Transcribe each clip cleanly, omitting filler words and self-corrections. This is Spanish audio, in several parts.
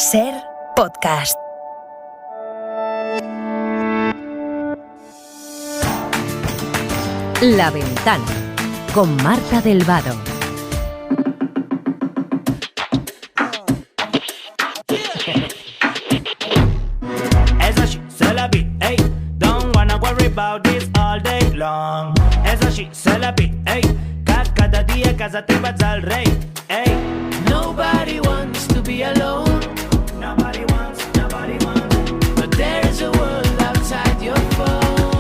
Ser Podcast. La Ventana, con Marta del Vado. Esa she se la beat, hey. Don't wanna worry about this all day long. Esa she se la beat, hey. Cada día casa te vas al rey, hey. Nobody wants to be alone. Nobody wants. But there is a world outside your phone.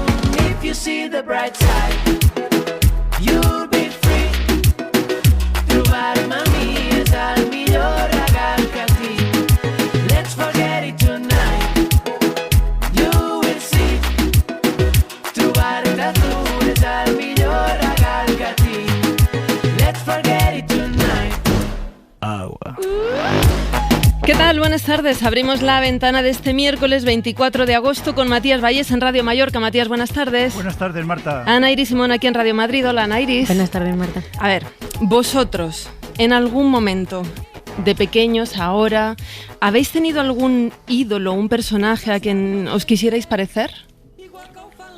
If you see the bright side, you'll be free. Trobar-me a mi és el millor regal que tinc. Let's forget it tonight. You will see. Trobar-te a tu és el millor regal que tinc. Let's forget it tonight. Agua. ¿Qué tal? Buenas tardes. Abrimos la ventana de este miércoles 24 de agosto con Matías Vallés en Radio Mallorca. Matías, buenas tardes. Buenas tardes, Marta. Ana Iris Simón aquí en Radio Madrid. Hola, Ana Iris. Buenas tardes, Marta. A ver, vosotros, en algún momento, de pequeños, ahora, ¿habéis tenido algún ídolo, un personaje a quien os quisierais parecer?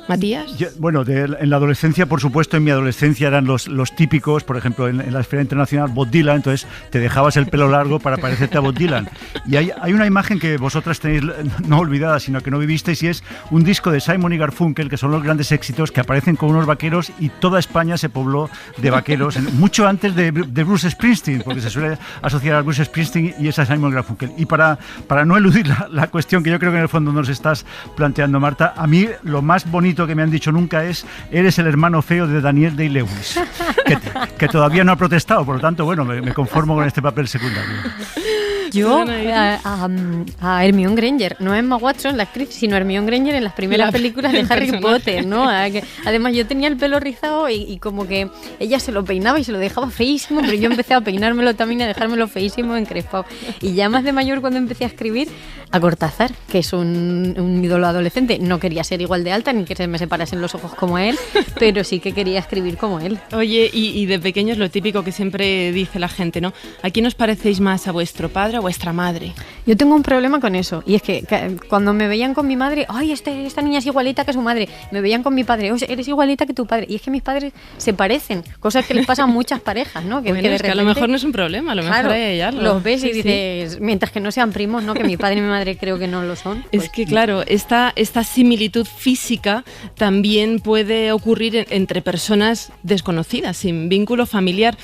¿Matías? En la adolescencia, por supuesto, en mi adolescencia eran los típicos, por ejemplo, en la esfera internacional, Bob Dylan, entonces te dejabas el pelo largo para parecerte a Bob Dylan. Y hay una imagen que vosotras tenéis no olvidada, sino que no vivisteis, y es un disco de Simon y Garfunkel, que son los grandes éxitos, que aparecen con unos vaqueros y toda España se pobló de vaqueros, mucho antes de Bruce Springsteen, porque se suele asociar a Bruce Springsteen y es a Simon y Garfunkel. Y para no eludir la cuestión que yo creo que en el fondo nos estás planteando, Marta, a mí lo más bonito que me han dicho nunca es: eres el hermano feo de Daniel Day-Lewis, que todavía no ha protestado, por lo tanto, bueno, me conformo con este papel secundario. Yo a Hermione Granger, no Emma Watson, la actriz, sino Hermione Granger en las primeras películas de Harry Potter, ¿no? Además, yo tenía el pelo rizado y como que ella se lo peinaba y se lo dejaba feísimo, pero yo empecé a peinármelo también y a dejármelo feísimo, encrespado. Y ya más de mayor, cuando empecé a escribir, a Cortázar, que es un ídolo adolescente. No quería ser igual de alta ni que se me separasen los ojos como él, pero sí que quería escribir como él. Oye, y de pequeños lo típico que siempre dice la gente, ¿no? ¿A quién os parecéis más, a vuestro padre o a vuestra madre? Yo tengo un problema con eso, y es que cuando me veían con mi madre, ¡ay, esta niña es igualita que su madre! Me veían con mi padre, ¡oh, eres igualita que tu padre! Y es que mis padres se parecen, cosas que les pasan a muchas parejas, ¿no? Que de repente, a lo mejor no es un problema, a lo mejor hay hallarlo. Los ves y dices, mientras que no sean primos, ¿no? Que mi padre y mi madre creo que no lo son. Pues, es que claro, esta similitud física también puede ocurrir entre personas desconocidas, sin vínculo familiar.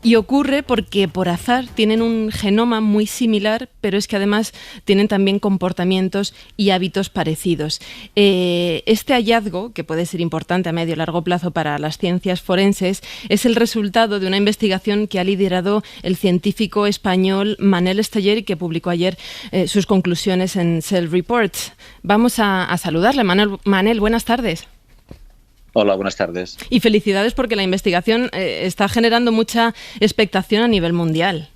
Y ocurre porque por azar tienen un genoma muy similar, pero es que además tienen también comportamientos y hábitos parecidos. Este hallazgo, que puede ser importante a medio y largo plazo para las ciencias forenses, es el resultado de una investigación que ha liderado el científico español Manel Esteller, que publicó ayer sus conclusiones en Cell Reports. Vamos a saludarle. Manel, buenas tardes. Hola, buenas tardes. Y felicidades porque la investigación está generando mucha expectación a nivel mundial.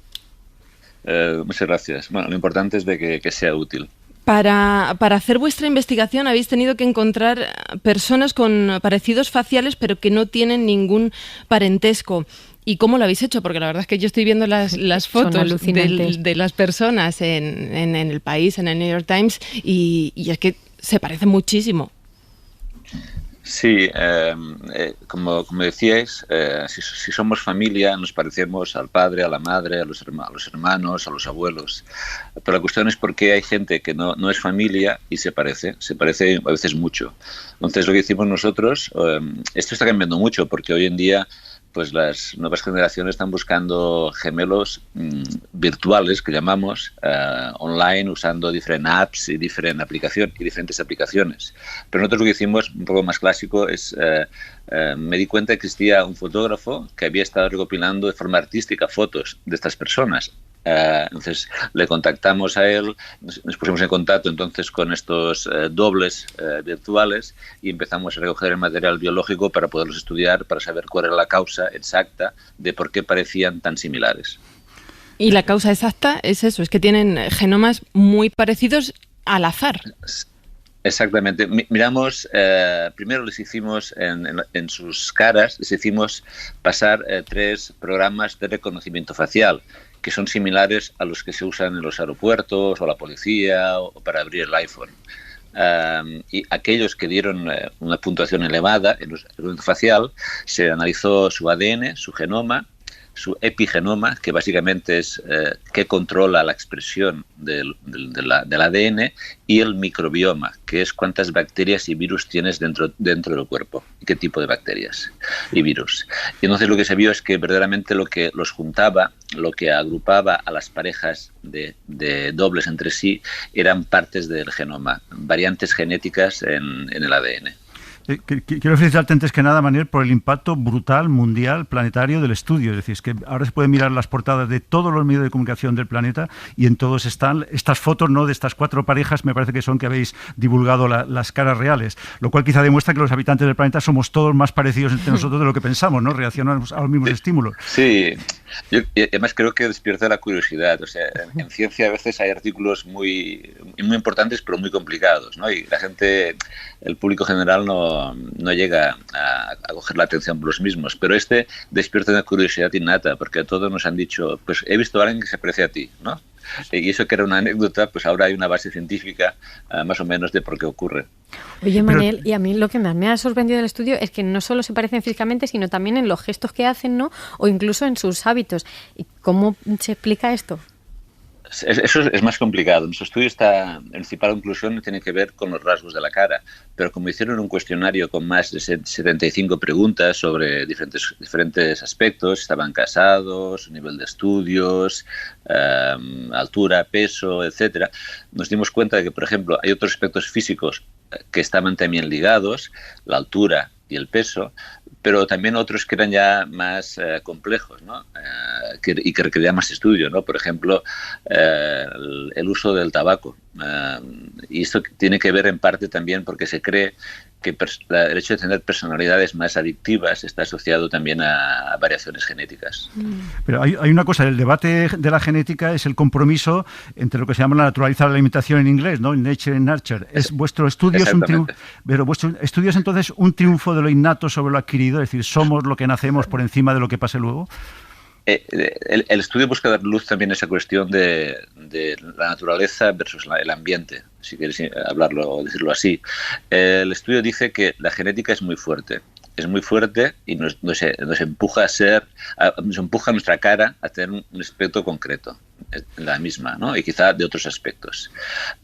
Muchas gracias. Bueno, lo importante es de que sea útil. Para hacer vuestra investigación habéis tenido que encontrar personas con parecidos faciales pero que no tienen ningún parentesco. ¿Y cómo lo habéis hecho? Porque la verdad es que yo estoy viendo las fotos de las personas en El País, en el New York Times, y es que se parecen muchísimo. Sí, como decíais, si somos familia nos parecemos al padre, a la madre, a los hermanos, a los abuelos. Pero la cuestión es por qué hay gente que no es familia y se parece a veces mucho. Entonces lo que hicimos nosotros, esto está cambiando mucho porque hoy en día pues las nuevas generaciones están buscando gemelos virtuales, que llamamos, online, usando diferentes apps y diferentes aplicaciones. Pero nosotros lo que hicimos, un poco más clásico, es me di cuenta que existía un fotógrafo que había estado recopilando de forma artística fotos de estas personas. Entonces le contactamos a él, nos pusimos en contacto entonces con estos dobles virtuales y empezamos a recoger el material biológico para poderlos estudiar, para saber cuál era la causa exacta de por qué parecían tan similares. Y la causa exacta es eso, es que tienen genomas muy parecidos al azar. Exactamente. Miramos, primero les hicimos en sus caras, les hicimos pasar 3 programas de reconocimiento facial. que son similares a los que se usan en los aeropuertos o la policía o para abrir el iPhone. Y aquellos que dieron una puntuación elevada en el reconocimiento facial, se analizó su ADN, su genoma, su epigenoma, que básicamente es que controla la expresión del ADN, y el microbioma, que es cuántas bacterias y virus tienes dentro del cuerpo, y qué tipo de bacterias y virus. Y entonces lo que se vio es que verdaderamente lo que los juntaba, lo que agrupaba a las parejas de dobles entre sí, eran partes del genoma, variantes genéticas en el ADN. Quiero felicitarte antes que nada, Manel, por el impacto brutal, mundial, planetario del estudio. Es decir, es que ahora se pueden mirar las portadas de todos los medios de comunicación del planeta y en todos están estas fotos, ¿no?, de estas 4 parejas, me parece que son que habéis divulgado las caras reales, lo cual quizá demuestra que los habitantes del planeta somos todos más parecidos entre nosotros de lo que pensamos, ¿no? Reaccionamos a los mismos estímulos. Sí, yo además creo que despierta la curiosidad. O sea, en ciencia a veces hay artículos muy importantes pero muy complicados, ¿no? Y la gente, el público general no llega a coger la atención por los mismos, pero este despierta una curiosidad innata, porque a todos nos han dicho, pues he visto a alguien que se parece a ti, ¿no? Y eso que era una anécdota, pues ahora hay una base científica más o menos de por qué ocurre. Oye, Manel, y a mí lo que más me ha sorprendido del estudio es que no solo se parecen físicamente, sino también en los gestos que hacen, ¿no? O incluso en sus hábitos. ¿Y cómo se explica esto? Eso es más complicado. Nuestro estudio la principal conclusión tiene que ver con los rasgos de la cara, pero como hicieron un cuestionario con más de 75 preguntas sobre diferentes aspectos, estaban casados, nivel de estudios, altura, peso, etcétera, nos dimos cuenta de que, por ejemplo, hay otros aspectos físicos que estaban también ligados, la altura y el peso, pero también otros que eran ya más complejos, ¿no? Y que requerían más estudio, ¿no? Por ejemplo, el uso del tabaco. Y esto tiene que ver en parte también porque se cree que el hecho de tener personalidades más adictivas está asociado también a variaciones genéticas. Pero hay una cosa, el debate de la genética es el compromiso entre lo que se llama la naturaleza de la alimentación en inglés, ¿no? Nature and nurture. Vuestro estudio es un triunfo, pero vuestro estudio es entonces un triunfo de lo innato sobre lo adquirido, es decir, somos lo que nacemos por encima de lo que pase luego. El estudio busca dar luz también a esa cuestión de la naturaleza versus el ambiente, si quieres hablarlo o decirlo así. El estudio dice que la genética es muy fuerte y nos empuja nos empuja nuestra cara a tener un aspecto concreto, la misma, ¿no? Y quizá de otros aspectos.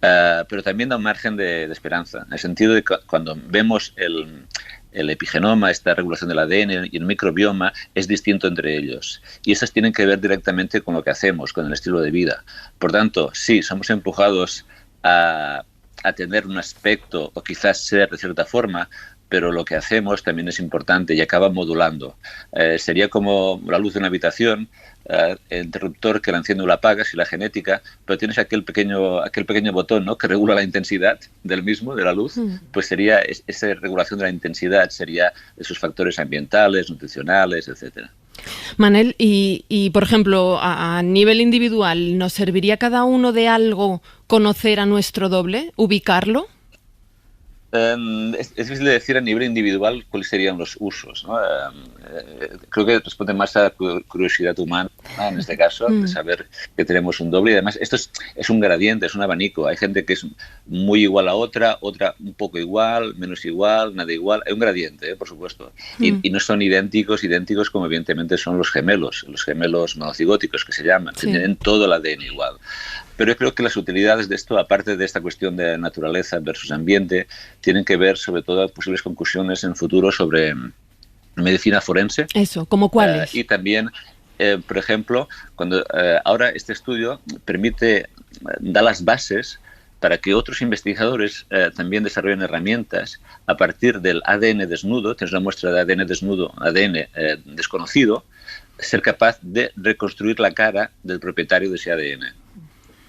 Pero también da un margen de esperanza, en el sentido de que cuando vemos el epigenoma, esta regulación del ADN y el microbioma, es distinto entre ellos. Y esas tienen que ver directamente con lo que hacemos, con el estilo de vida. Por tanto, sí, somos empujados a tener un aspecto o quizás ser de cierta forma, pero lo que hacemos también es importante y acaba modulando. Sería como la luz de una habitación, el interruptor que la enciende o la apaga, si la genética, pero tienes aquel pequeño botón, ¿no?, que regula la intensidad del mismo, de la luz, pues sería esa regulación de la intensidad, sería esos factores ambientales, nutricionales, etcétera. Manel, y por ejemplo, a nivel individual, ¿nos serviría cada uno de algo conocer a nuestro doble, ubicarlo? Es difícil de decir a nivel individual cuáles serían los usos, ¿no? Creo que responde más a curiosidad humana, ¿no?, en este caso, de saber que tenemos un doble. Y además esto es un gradiente, es un abanico. Hay gente que es muy igual a otra un poco igual, menos igual, nada igual. Hay un gradiente, por supuesto. Y no son idénticos como evidentemente son los gemelos monocigóticos que se llaman, que tienen todo el ADN igual. Pero yo creo que las utilidades de esto, aparte de esta cuestión de naturaleza versus ambiente, tienen que ver sobre todo posibles conclusiones en futuro sobre medicina forense. Eso, ¿como cuáles? Y también, por ejemplo, cuando ahora este estudio da las bases para que otros investigadores también desarrollen herramientas a partir del ADN desnudo, tienes una muestra de ADN desnudo, ADN desconocido, ser capaz de reconstruir la cara del propietario de ese ADN.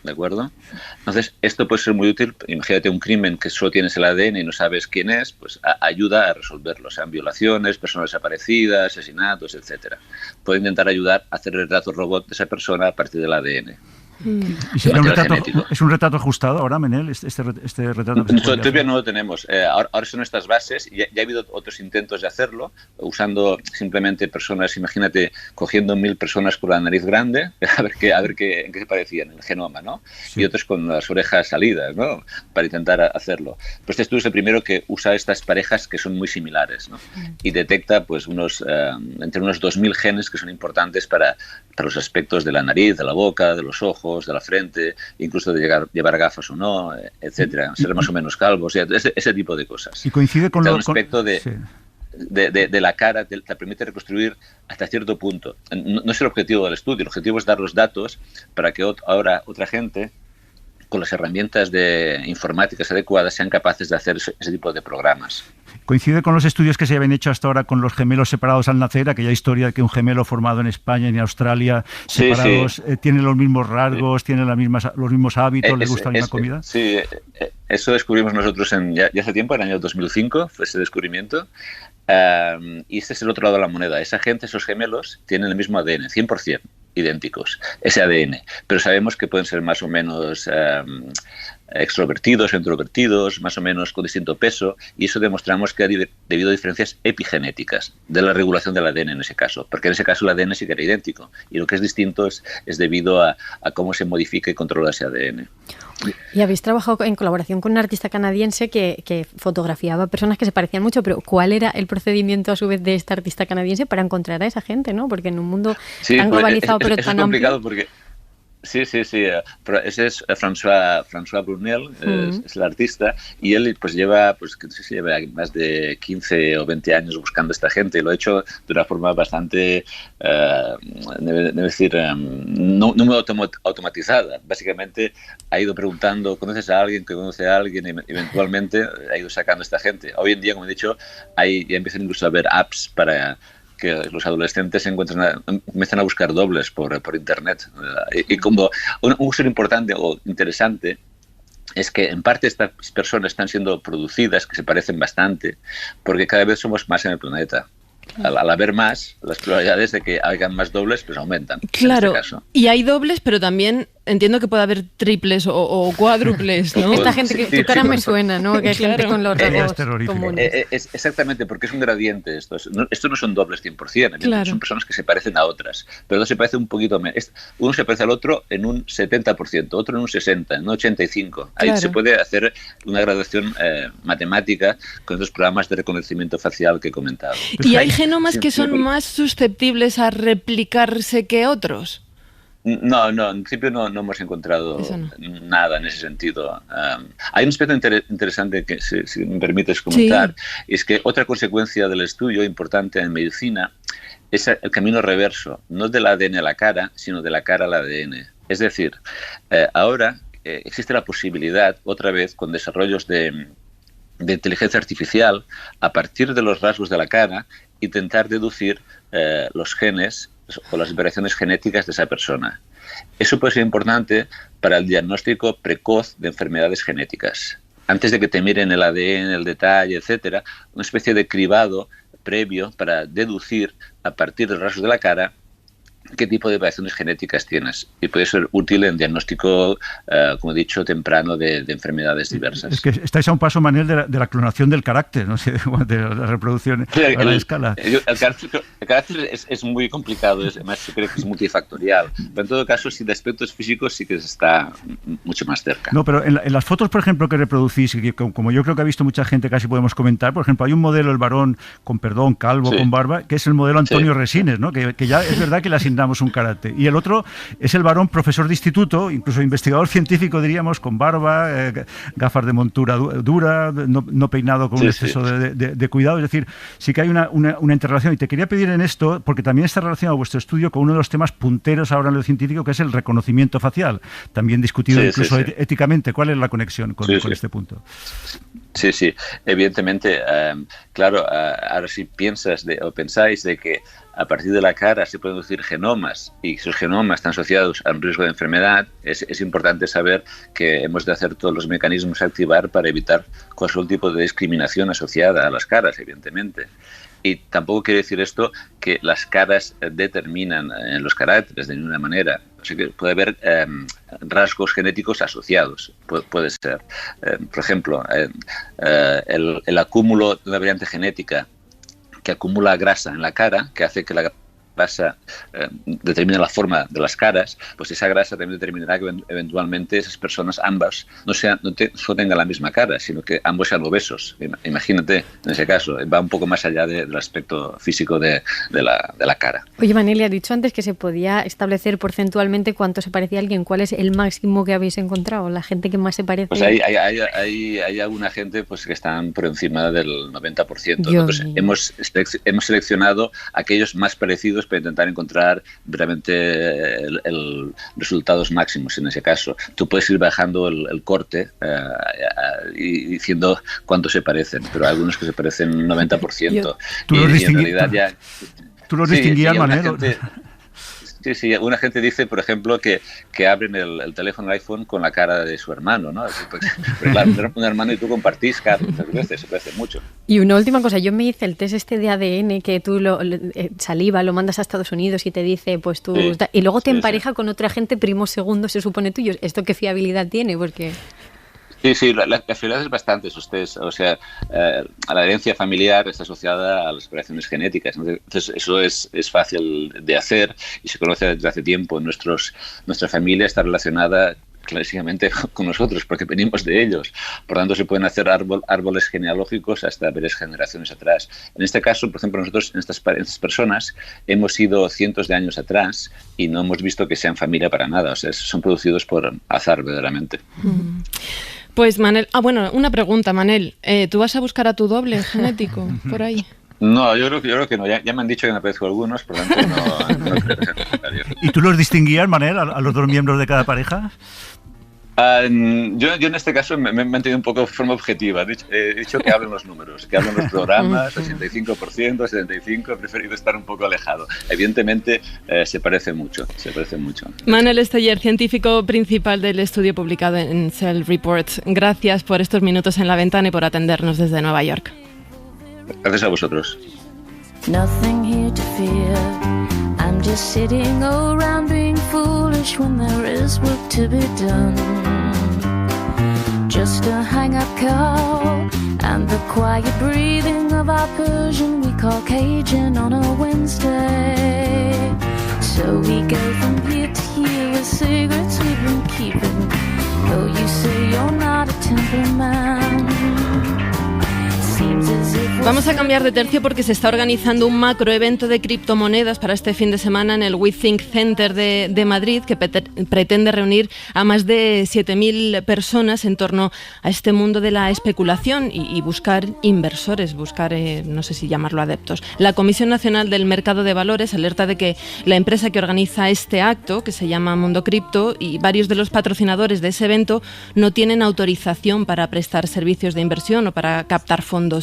¿De acuerdo? Entonces, esto puede ser muy útil. Imagínate un crimen que solo tienes el ADN y no sabes quién es, pues ayuda a resolverlo, sean violaciones, personas desaparecidas, asesinatos, etcétera. Puede intentar ayudar a hacer el retrato robot de esa persona a partir del ADN. ¿Y sería es un retrato ajustado ahora, Manel, este retrato? Todavía no lo tenemos. Ahora son estas bases. Ya ha habido otros intentos de hacerlo, usando simplemente personas, imagínate, cogiendo 1000 personas con la nariz grande, a ver en qué se parecían, el genoma, ¿no? Sí. Y otros con las orejas salidas, ¿no? Para intentar hacerlo. Pues este estudio es el primero que usa estas parejas que son muy similares, ¿no? Y detecta pues entre unos 2000 genes que son importantes para los aspectos de la nariz, de la boca, de los ojos, de la frente, incluso de llevar gafas o no, etcétera, ser más o menos calvos, ese tipo de cosas. Y coincide con un aspecto de la cara, te permite reconstruir hasta cierto punto. No es el objetivo del estudio, el objetivo es dar los datos para que ahora otra gente, con las herramientas de informáticas adecuadas, sean capaces de hacer ese tipo de programas. ¿Coincide con los estudios que se habían hecho hasta ahora con los gemelos separados al nacer, aquella historia de que un gemelo formado en España y en Australia, separados, tiene los mismos rasgos, tiene los mismos hábitos, les gusta la misma comida? Sí, eso descubrimos nosotros ya hace tiempo, en el año 2005, fue ese descubrimiento. Y este es el otro lado de la moneda. Esa gente, esos gemelos, tienen el mismo ADN, 100% idénticos, ese ADN. Pero sabemos que pueden ser más o menos extrovertidos, introvertidos, más o menos con distinto peso, y eso demostramos que ha debido a diferencias epigenéticas de la regulación del ADN en ese caso, porque en ese caso el ADN sí que era idéntico, y lo que es distinto es debido a cómo se modifica y controla ese ADN. Y habéis trabajado en colaboración con un artista canadiense que fotografiaba personas que se parecían mucho, pero ¿cuál era el procedimiento a su vez de este artista canadiense para encontrar a esa gente, ¿no? Porque en un mundo tan globalizado pero tan amplio... Es complicado porque... Sí. Pero ese es François Brunel, es el artista, y él pues lleva más de 15 o 20 años buscando a esta gente, y lo ha hecho de una forma bastante, no muy automatizada. Básicamente ha ido preguntando, ¿conoces a alguien que conoce a alguien? Y eventualmente ha ido sacando a esta gente. Hoy en día, como he dicho, ya empiezan incluso a haber apps para que los adolescentes empiezan a buscar dobles por internet. Y como un uso importante o interesante es que en parte estas personas están siendo producidas, que se parecen bastante, porque cada vez somos más en el planeta. Al haber más, las probabilidades de que hayan más dobles pues aumentan. Claro, en este caso. Y hay dobles, pero también entiendo que puede haber triples o cuádruples, ¿no? Esta gente que tu cara me suena, ¿no? Que hay gente con los rasgos comunes. Exactamente, porque es un gradiente esto. Estos no son dobles 100%, claro. Son personas que se parecen a otras, pero se parece un poquito menos. Uno se parece al otro en un 70%, otro en un 60%, en un 85%. Ahí se puede hacer una graduación matemática con estos programas de reconocimiento facial que he comentado. ¿Y hay genomas que son más susceptibles a replicarse que otros? No, en principio no hemos encontrado nada en ese sentido. Hay un aspecto interesante que, si me permites comentar, es que otra consecuencia del estudio importante en medicina es el camino reverso, no del ADN a la cara, sino de la cara al ADN. Es decir, ahora existe la posibilidad, otra vez, con desarrollos de inteligencia artificial, a partir de los rasgos de la cara, intentar deducir los genes o las variaciones genéticas de esa persona. Eso puede ser importante para el diagnóstico precoz de enfermedades genéticas. Antes de que te miren el ADN, el detalle, etcétera, una especie de cribado previo para deducir a partir de los rasgos de la cara qué tipo de variaciones genéticas tienes. Y puede ser útil en diagnóstico, como he dicho, temprano de enfermedades diversas. Es que estáis a un paso, Manel, de la clonación del carácter, ¿no? De la reproducción a la escala. El carácter es muy complicado, además se cree que es multifactorial. Pero en todo caso, de aspectos físicos sí que está mucho más cerca. No, pero en las fotos, por ejemplo, que reproducís, que como yo creo que ha visto mucha gente, casi podemos comentar, por ejemplo, hay un modelo, el varón calvo, con barba, que es el modelo Antonio Resines, ¿no? Que ya es verdad que le asignamos un carácter. Y el otro es el varón profesor de instituto, incluso investigador científico, diríamos, con barba, gafas de montura dura, no peinado con un exceso de cuidado. Es decir, sí que hay una interrelación. Y te quería pedir en esto, porque también está relacionado vuestro estudio con uno de los temas punteros ahora en lo científico, que es el reconocimiento facial, también discutido incluso éticamente. ¿Cuál es la conexión con este punto? Sí, evidentemente, claro, ahora si pensáis de que a partir de la cara se pueden deducir genomas y esos genomas están asociados a un riesgo de enfermedad, es importante saber que hemos de hacer todos los mecanismos a activar para evitar cualquier tipo de discriminación asociada a las caras, evidentemente. Y tampoco quiere decir esto que las caras determinan los caracteres de ninguna manera. O sea que puede haber rasgos genéticos asociados, puede ser. Por ejemplo, el acúmulo de una variante genética que acumula grasa en la cara, que hace que la grasa determina la forma de las caras, pues esa grasa también determinará que eventualmente esas personas ambas no solo tengan la misma cara, sino que ambos sean obesos. Imagínate, en ese caso, va un poco más allá del aspecto físico de la cara. Oye, Maneli, has dicho antes que se podía establecer porcentualmente cuánto se parecía a alguien. ¿Cuál es el máximo que habéis encontrado? ¿La gente que más se parece? Pues hay alguna gente pues que están por encima del 90%. Nosotros hemos seleccionado aquellos más parecidos para intentar encontrar realmente resultados máximos en ese caso. Tú puedes ir bajando el corte y diciendo cuánto se parecen, pero hay algunos que se parecen un 90%. Y en realidad ya... ¿Tú los distinguías, Manel? Sí, una gente dice, por ejemplo, que abren el teléfono iPhone con la cara de su hermano, ¿no? Pero claro, un hermano y tú compartís cara muchas veces, se parece mucho. Y una última cosa, yo me hice el test de ADN, que tú saliva, lo mandas a Estados Unidos y te dice, pues tú... Sí, y luego te empareja con otra gente primos segundos, se supone tuyo. ¿Esto qué fiabilidad tiene? Porque... Sí, la fiabilidad es bastante, o sea, la herencia familiar está asociada a las variaciones genéticas, entonces eso es fácil de hacer y se conoce desde hace tiempo. Nuestra familia está relacionada clarísimamente con nosotros porque venimos de ellos, por tanto se pueden hacer árboles genealógicos hasta varias generaciones atrás. En este caso, por ejemplo, nosotros en estas personas hemos ido cientos de años atrás y no hemos visto que sean familia para nada, o sea, son producidos por azar verdaderamente. Pues Manel, una pregunta, Manel, ¿tú vas a buscar a tu doble genético por ahí? No, yo creo que no, ya me han dicho que me parezco a algunos, por lo tanto no creo que sea necesario. ¿Y tú los distinguías, Manel, a los dos miembros de cada pareja? Yo en este caso me he mantenido un poco de forma objetiva. He dicho que hablen los números, que hablen los programas, 85%, 75%, he preferido estar un poco alejado. Evidentemente se parece mucho. Manel Esteller, científico principal del estudio publicado en Cell Reports. Gracias por estos minutos en La Ventana y por atendernos desde Nueva York. Gracias a vosotros. Nothing here to fear. I'm just sitting around being foolish when there is work to be done. Just a hang-up call and the quiet breathing of our Persian we call Cajun on a Wednesday. So we go from here to here with cigarettes we've been keeping. Though you say you're not a temperament. Vamos a cambiar de tercio porque se está organizando un macroevento de criptomonedas para este fin de semana en el WeThink Center de Madrid, que pretende reunir a más de 7.000 personas en torno a este mundo de la especulación y buscar inversores, no sé si llamarlo adeptos. La Comisión Nacional del Mercado de Valores alerta de que la empresa que organiza este acto, que se llama Mundo Cripto, y varios de los patrocinadores de ese evento no tienen autorización para prestar servicios de inversión o para captar fondos.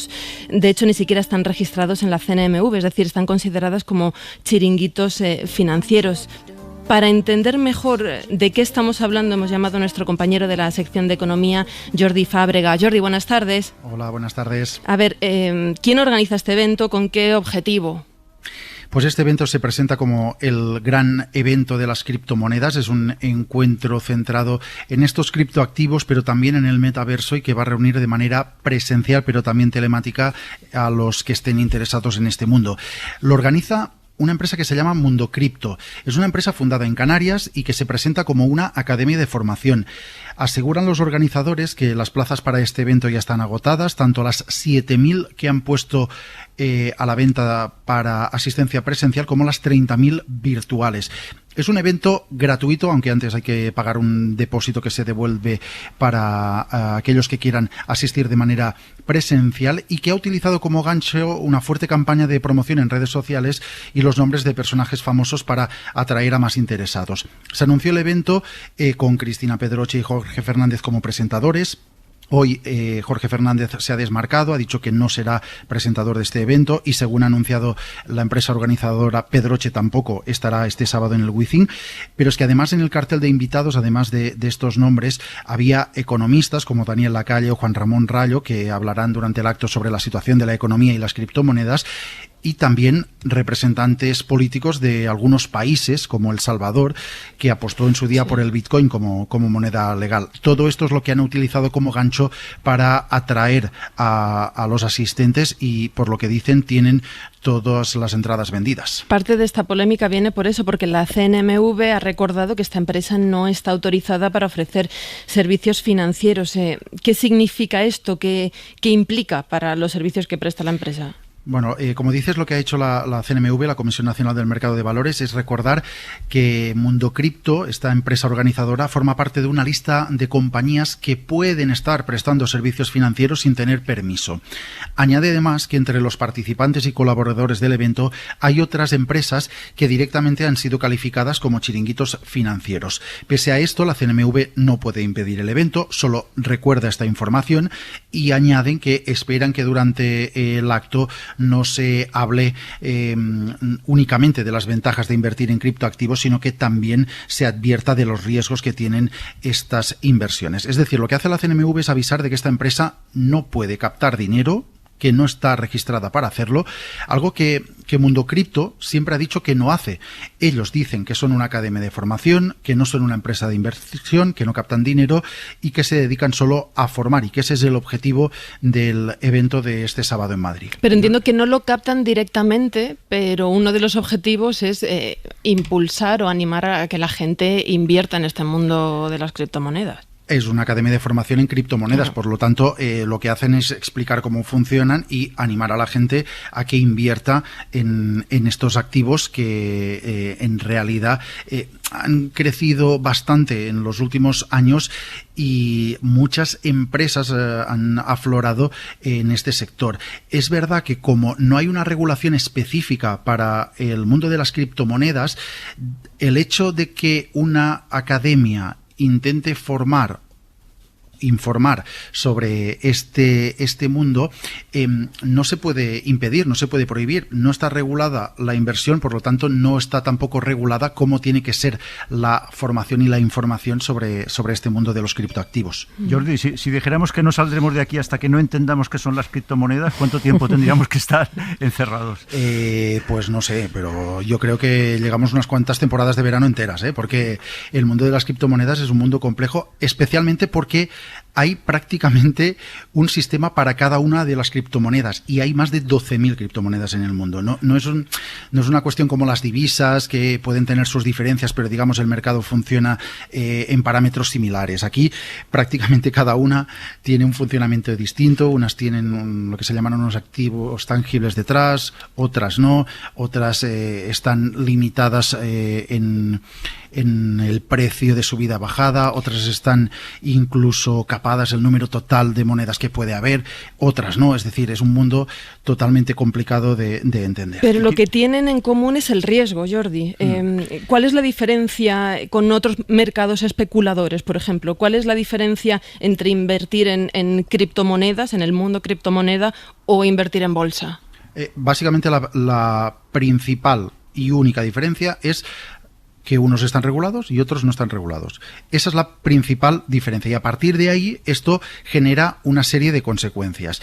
De hecho, ni siquiera están registrados en la CNMV, es decir, están consideradas como chiringuitos financieros. Para entender mejor de qué estamos hablando, hemos llamado a nuestro compañero de la sección de Economía, Jordi Fábrega. Jordi, buenas tardes. Hola, buenas tardes. A ver, ¿quién organiza este evento? ¿Con qué objetivo? Pues este evento se presenta como el gran evento de las criptomonedas. Es un encuentro centrado en estos criptoactivos, pero también en el metaverso, y que va a reunir de manera presencial, pero también telemática, a los que estén interesados en este mundo. Lo organiza una empresa que se llama Mundo Cripto. Es una empresa fundada en Canarias y que se presenta como una academia de formación. Aseguran los organizadores que las plazas para este evento ya están agotadas, tanto las 7.000 que han puesto a la venta para asistencia presencial como las 30.000 virtuales. Es un evento gratuito, aunque antes hay que pagar un depósito que se devuelve para aquellos que quieran asistir de manera presencial, y que ha utilizado como gancho una fuerte campaña de promoción en redes sociales y los nombres de personajes famosos para atraer a más interesados. Se anunció el evento con Cristina Pedroche y Jorge Fernández como presentadores. Hoy Jorge Fernández se ha desmarcado, ha dicho que no será presentador de este evento, y según ha anunciado la empresa organizadora, Pedroche tampoco estará este sábado en el WeThink. Pero es que además en el cartel de invitados, además de estos nombres, había economistas como Daniel Lacalle o Juan Ramón Rayo, que hablarán durante el acto sobre la situación de la economía y las criptomonedas. y también representantes políticos de algunos países, como El Salvador, que apostó en su día por el Bitcoin como moneda legal. Todo esto es lo que han utilizado como gancho para atraer a los asistentes y, por lo que dicen, tienen todas las entradas vendidas. Parte de esta polémica viene por eso, porque la CNMV ha recordado que esta empresa no está autorizada para ofrecer servicios financieros. ¿Qué significa esto? ¿Qué implica para los servicios que presta la empresa? Bueno, como dices, lo que ha hecho la CNMV, la Comisión Nacional del Mercado de Valores, es recordar que Mundo Cripto, esta empresa organizadora, forma parte de una lista de compañías que pueden estar prestando servicios financieros sin tener permiso. Añade además que entre los participantes y colaboradores del evento hay otras empresas que directamente han sido calificadas como chiringuitos financieros. Pese a esto, la CNMV no puede impedir el evento, solo recuerda esta información y añaden que esperan que durante el acto no se hable únicamente de las ventajas de invertir en criptoactivos, sino que también se advierta de los riesgos que tienen estas inversiones. Es decir, lo que hace la CNMV es avisar de que esta empresa no puede captar dinero, que no está registrada para hacerlo, algo que Mundo Cripto siempre ha dicho que no hace. Ellos dicen que son una academia de formación, que no son una empresa de inversión, que no captan dinero y que se dedican solo a formar, y que ese es el objetivo del evento de este sábado en Madrid. Pero entiendo que no lo captan directamente, pero uno de los objetivos es impulsar o animar a que la gente invierta en este mundo de las criptomonedas. Es una academia de formación en criptomonedas, por lo tanto, lo que hacen es explicar cómo funcionan y animar a la gente a que invierta en estos activos que en realidad han crecido bastante en los últimos años y muchas empresas han aflorado en este sector. Es verdad que como no hay una regulación específica para el mundo de las criptomonedas, el hecho de que una academia intente informar sobre este mundo no se puede impedir, no se puede prohibir. No está regulada la inversión, por lo tanto no está tampoco regulada cómo tiene que ser la formación y la información sobre este mundo de los criptoactivos. Jordi, si dijéramos que no saldremos de aquí hasta que no entendamos qué son las criptomonedas, ¿cuánto tiempo tendríamos que estar encerrados? Pues no sé, pero yo creo que llegamos unas cuantas temporadas de verano enteras, porque el mundo de las criptomonedas es un mundo complejo, especialmente porque hay prácticamente un sistema para cada una de las criptomonedas y hay más de 12.000 criptomonedas en el mundo. No es una cuestión como las divisas, que pueden tener sus diferencias, pero digamos el mercado funciona en parámetros similares. Aquí prácticamente cada una tiene un funcionamiento distinto. Unas tienen lo que se llaman unos activos tangibles detrás, otras no, otras están limitadas en el precio de subida bajada, otras están incluso capadas el número total de monedas que puede haber, otras no. Es decir, es un mundo totalmente complicado de entender. Pero lo que tienen en común es el riesgo, Jordi. ¿Cuál es la diferencia con otros mercados especuladores, por ejemplo? ¿Cuál es la diferencia entre invertir en criptomonedas, en el mundo criptomoneda, o invertir en bolsa? Básicamente la principal y única diferencia es que unos están regulados y otros no están regulados. Esa es la principal diferencia y a partir de ahí esto genera una serie de consecuencias.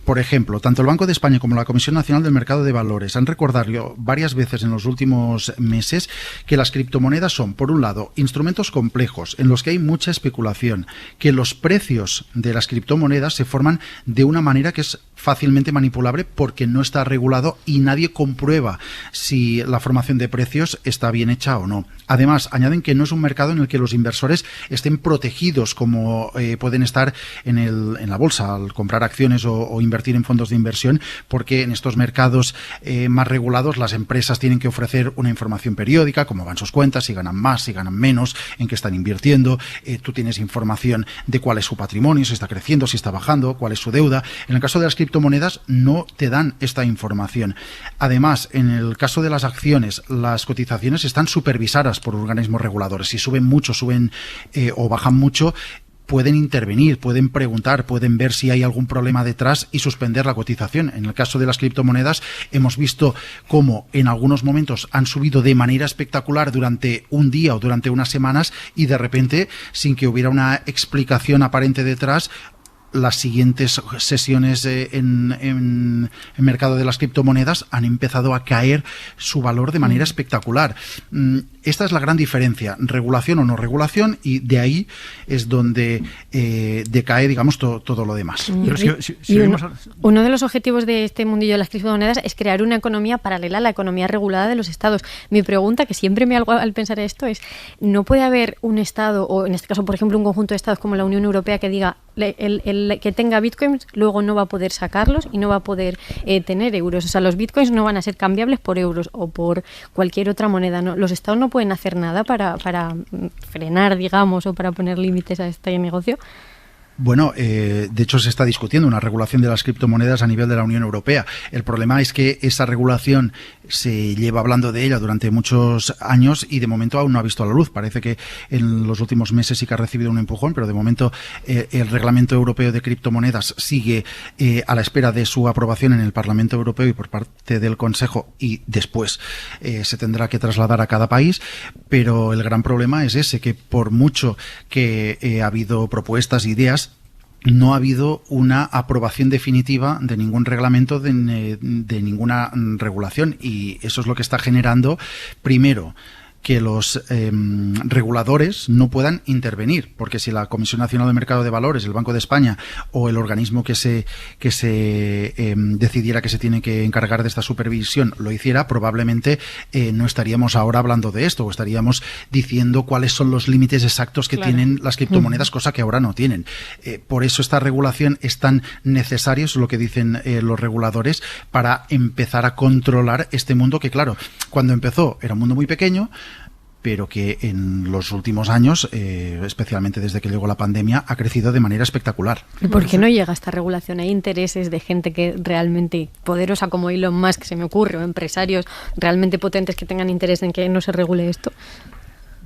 Por ejemplo, tanto el Banco de España como la Comisión Nacional del Mercado de Valores han recordado varias veces en los últimos meses que las criptomonedas son, por un lado, instrumentos complejos en los que hay mucha especulación, que los precios de las criptomonedas se forman de una manera que es fácilmente manipulable porque no está regulado y nadie comprueba si la formación de precios está bien hecha o no. Además, añaden que no es un mercado en el que los inversores estén protegidos como pueden estar en la bolsa al comprar acciones o invertir en fondos de inversión, porque en estos mercados más regulados las empresas tienen que ofrecer una información periódica, cómo van sus cuentas, si ganan más, si ganan menos, en qué están invirtiendo. Tú tienes información de cuál es su patrimonio, si está creciendo, si está bajando, cuál es su deuda. En el caso de las criptomonedas no te dan esta información. Además, en el caso de las acciones, las cotizaciones están supervisadas por organismos reguladores. Si suben mucho, o bajan mucho, pueden intervenir, pueden preguntar, pueden ver si hay algún problema detrás y suspender la cotización. En el caso de las criptomonedas hemos visto cómo en algunos momentos han subido de manera espectacular durante un día o durante unas semanas y de repente, sin que hubiera una explicación aparente detrás, las siguientes sesiones en el mercado de las criptomonedas han empezado a caer su valor de manera espectacular. Esta es la gran diferencia, regulación o no regulación, y de ahí es donde decae, digamos, todo lo demás. Pero uno de los objetivos de este mundillo de las criptomonedas es crear una economía paralela a la economía regulada de los estados. Mi pregunta, que siempre me hago al pensar esto, es: ¿no puede haber un estado, o en este caso, por ejemplo, un conjunto de estados como la Unión Europea, que diga el que tenga bitcoins luego no va a poder sacarlos y no va a poder tener euros? O sea, los bitcoins no van a ser cambiables por euros o por cualquier otra moneda, ¿no? Los estados no pueden hacer nada para frenar, digamos, o para poner límites a este negocio. Bueno, de hecho se está discutiendo una regulación de las criptomonedas a nivel de la Unión Europea. El problema es que esa regulación se lleva hablando de ella durante muchos años y de momento aún no ha visto la luz. Parece que en los últimos meses sí que ha recibido un empujón, pero de momento el Reglamento Europeo de Criptomonedas sigue a la espera de su aprobación en el Parlamento Europeo y por parte del Consejo, y después se tendrá que trasladar a cada país. Pero el gran problema es ese, que por mucho que ha habido propuestas, ideas, no ha habido una aprobación definitiva de ningún reglamento, de ninguna regulación, y eso es lo que está generando, primero, que los reguladores no puedan intervenir, porque si la Comisión Nacional del Mercado de Valores, el Banco de España o el organismo que se decidiera que se tiene que encargar de esta supervisión lo hiciera, probablemente no estaríamos ahora hablando de esto, o estaríamos diciendo cuáles son los límites exactos que tienen las criptomonedas, cosa que ahora no tienen. Por eso esta regulación es tan necesaria, es lo que dicen los reguladores, para empezar a controlar este mundo que, claro, cuando empezó era un mundo muy pequeño, pero que en los últimos años, especialmente desde que llegó la pandemia, ha crecido de manera espectacular. ¿Y por qué no llega esta regulación? ¿Hay intereses de gente que realmente poderosa como Elon Musk, se me ocurre, o empresarios realmente potentes que tengan interés en que no se regule esto?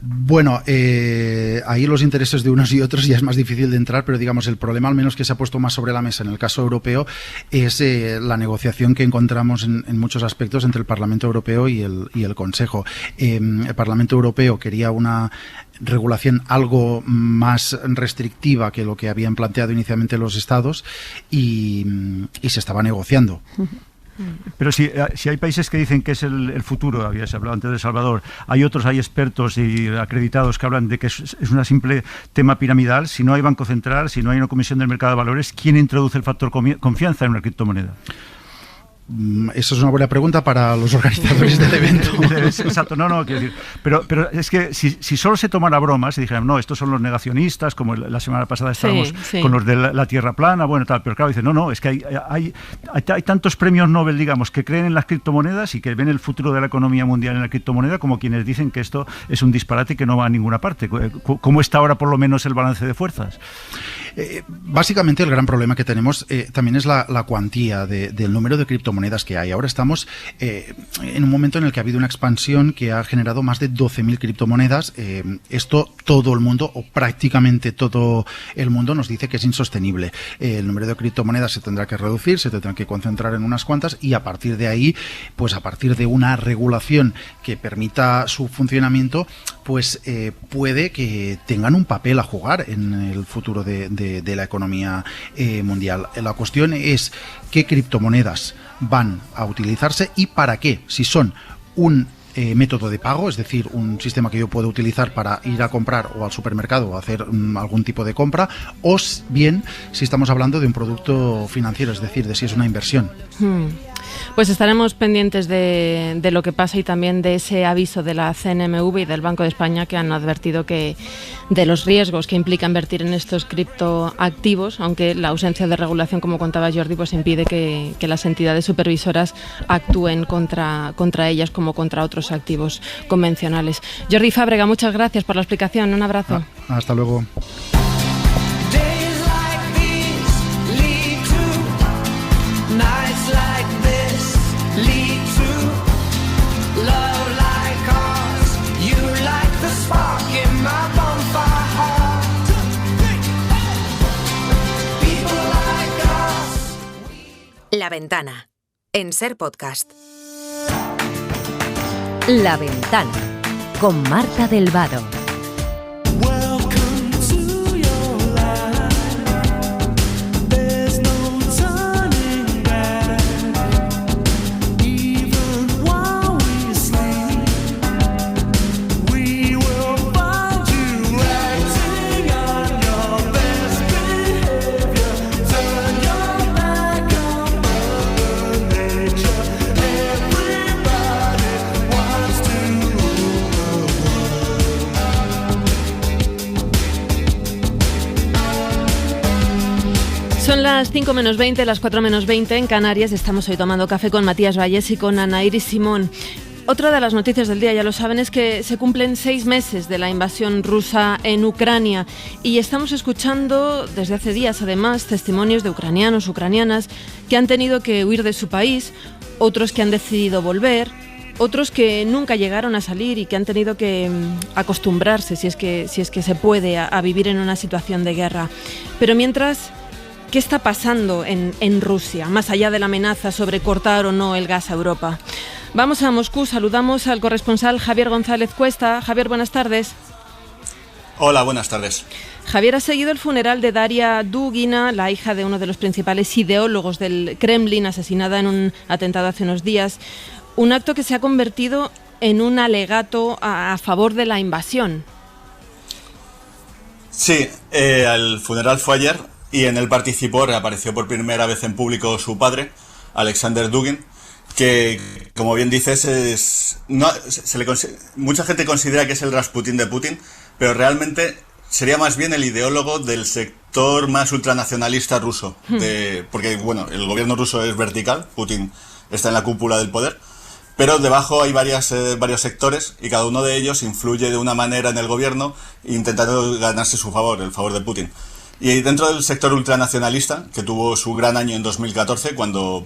Bueno, ahí los intereses de unos y otros ya es más difícil de entrar, pero digamos el problema al menos que se ha puesto más sobre la mesa en el caso europeo es la negociación que encontramos en muchos aspectos entre el Parlamento Europeo y el Consejo. El Parlamento Europeo quería una regulación algo más restrictiva que lo que habían planteado inicialmente los estados y se estaba negociando. Pero si hay países que dicen que es el futuro, habías hablado antes de El Salvador, hay expertos y acreditados que hablan de que es un simple tema piramidal. Si no hay Banco Central, si no hay una Comisión del Mercado de Valores, ¿quién introduce el factor confianza en una criptomoneda? Esa es una buena pregunta para los organizadores del evento. Exacto, quiero decir, pero es que si solo se tomara bromas y dijeran, no, estos son los negacionistas, como la semana pasada estábamos con los de la Tierra plana, bueno, tal, pero claro, dicen, no, es que hay tantos premios Nobel, digamos, que creen en las criptomonedas y que ven el futuro de la economía mundial en la criptomoneda, como quienes dicen que esto es un disparate y que no va a ninguna parte. ¿Cómo está ahora por lo menos el balance de fuerzas? Básicamente el gran problema que tenemos también es la cuantía del número de criptomonedas que hay. Ahora estamos en un momento en el que ha habido una expansión que ha generado más de 12.000 criptomonedas. Esto todo el mundo, o prácticamente todo el mundo, nos dice que es insostenible. El número de criptomonedas se tendrá que reducir, se tendrá que concentrar en unas cuantas, y a partir de ahí, pues a partir de una regulación que permita su funcionamiento, pues puede que tengan un papel a jugar en el futuro de la economía mundial. La cuestión es qué criptomonedas van a utilizarse y para qué. Si son un método de pago, es decir, un sistema que yo puedo utilizar para ir a comprar o al supermercado o hacer algún tipo de compra, o bien si estamos hablando de un producto financiero, es decir, de si es una inversión. Pues estaremos pendientes de lo que pasa y también de ese aviso de la CNMV y del Banco de España, que han advertido que de los riesgos que implica invertir en estos criptoactivos, aunque la ausencia de regulación, como contaba Jordi, pues impide que las entidades supervisoras actúen contra ellas como contra otros activos convencionales. Jordi Fábrega, muchas gracias por la explicación. Un abrazo. Hasta luego. La Ventana, en Ser Podcast. La Ventana, con Marta del Vado. Son las 5 menos 20, las 4 menos 20 en Canarias. Estamos hoy tomando café con Matías Vallés y con Ana Iris Simón. Otra de las noticias del día, ya lo saben, es que se cumplen 6 meses de la invasión rusa en Ucrania y estamos escuchando desde hace días, además, testimonios de ucranianos, ucranianas que han tenido que huir de su país, otros que han decidido volver, otros que nunca llegaron a salir y que han tenido que acostumbrarse, si es que se puede, a vivir en una situación de guerra. Pero mientras, ¿qué está pasando en Rusia, más allá de la amenaza sobre cortar o no el gas a Europa? Vamos a Moscú, saludamos al corresponsal Javier González Cuesta. Javier, buenas tardes. Hola, buenas tardes. Javier, ha seguido el funeral de Daria Dugina, la hija de uno de los principales ideólogos del Kremlin, asesinada en un atentado hace unos días. Un acto que se ha convertido en un alegato a favor de la invasión. Sí, el funeral fue ayer y en él reapareció por primera vez en público su padre, Alexander Dugin, que, como bien dices, mucha gente considera que es el Rasputín de Putin, pero realmente sería más bien el ideólogo del sector más ultranacionalista ruso, porque bueno, el gobierno ruso es vertical, Putin está en la cúpula del poder, pero debajo hay varios sectores y cada uno de ellos influye de una manera en el gobierno intentando ganarse su favor, el favor de Putin. Y dentro del sector ultranacionalista, que tuvo su gran año en 2014, cuando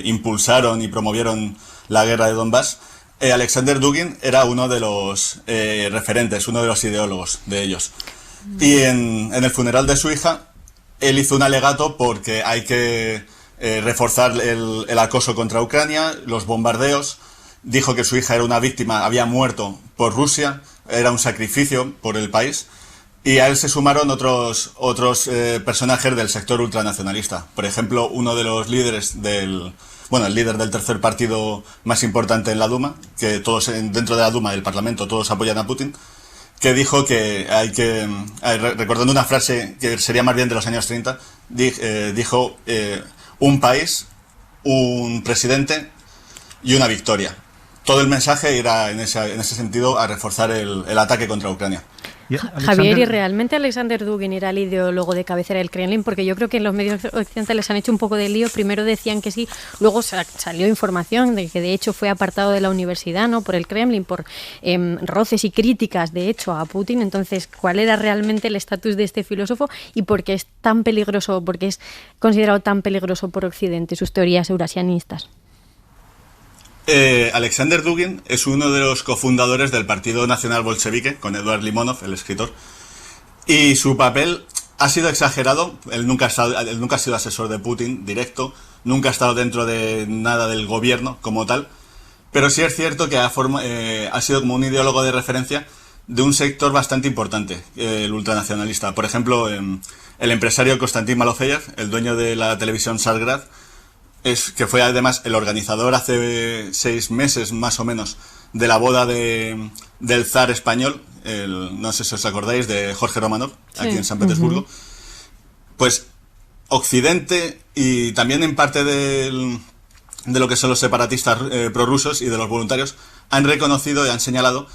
impulsaron y promovieron la guerra de Donbass, Alexander Dugin era uno de los referentes, uno de los ideólogos de ellos. Y en el funeral de su hija, él hizo un alegato porque hay que reforzar el acoso contra Ucrania, los bombardeos. Dijo que su hija era una víctima, había muerto por Rusia, era un sacrificio por el país. Y a él se sumaron otros personajes del sector ultranacionalista. Por ejemplo, uno de los líderes el líder del tercer partido más importante en la Duma, que todos dentro de la Duma, del Parlamento, todos apoyan a Putin, que dijo que recordando una frase que sería más bien de los años 30, dijo un país, un presidente y una victoria. Todo el mensaje era en ese sentido a reforzar el ataque contra Ucrania. Javier, ¿y realmente Alexander Dugin era el ideólogo de cabecera del Kremlin? Porque yo creo que en los medios occidentales han hecho un poco de lío. Primero decían que sí, luego salió información de que de hecho fue apartado de la universidad, ¿no?, por el Kremlin, por roces y críticas, de hecho, a Putin. Entonces, ¿cuál era realmente el estatus de este filósofo y por qué es tan peligroso, por qué es considerado tan peligroso por Occidente, sus teorías eurasianistas? Alexander Dugin es uno de los cofundadores del Partido Nacional Bolchevique, con Eduard Limonov, el escritor, y su papel ha sido exagerado. Él nunca ha sido asesor de Putin directo, nunca ha estado dentro de nada del gobierno como tal, pero sí es cierto que ha sido como un ideólogo de referencia de un sector bastante importante, el ultranacionalista. Por ejemplo, el empresario Konstantin Malofeyev, el dueño de la televisión Tsargrad, que fue además el organizador hace 6 meses más o menos de la boda del zar español, no sé si os acordáis, de Jorge Romanov, sí, aquí en San Petersburgo. Pues Occidente y también en parte de lo que son los separatistas prorrusos y de los voluntarios han reconocido y han señalado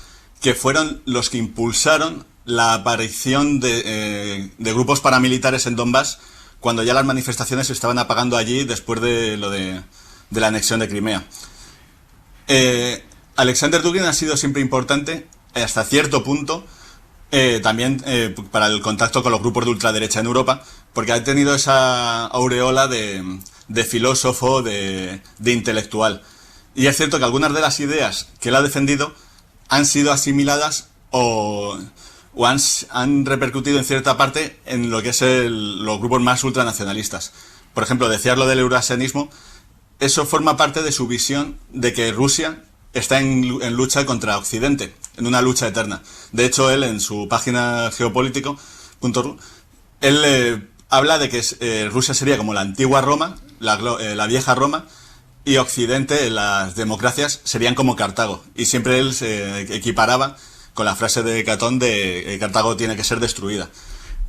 que fueron los que impulsaron la aparición de grupos paramilitares en Donbass cuando ya las manifestaciones se estaban apagando allí después de la anexión de Crimea. Alexander Dugin ha sido siempre importante hasta cierto punto también para el contacto con los grupos de ultraderecha en Europa, porque ha tenido esa aureola de filósofo, de intelectual. Y es cierto que algunas de las ideas que él ha defendido han sido asimiladas o han repercutido en cierta parte en lo que es los grupos más ultranacionalistas. Por ejemplo, decías lo del eurasianismo, eso forma parte de su visión de que Rusia está en lucha contra Occidente, en una lucha eterna. De hecho, él en su página geopolítico.ru, él habla de que Rusia sería como la antigua Roma, la vieja Roma, y Occidente, las democracias, serían como Cartago. Y siempre él se equiparaba con la frase de Catón de Cartago tiene que ser destruida.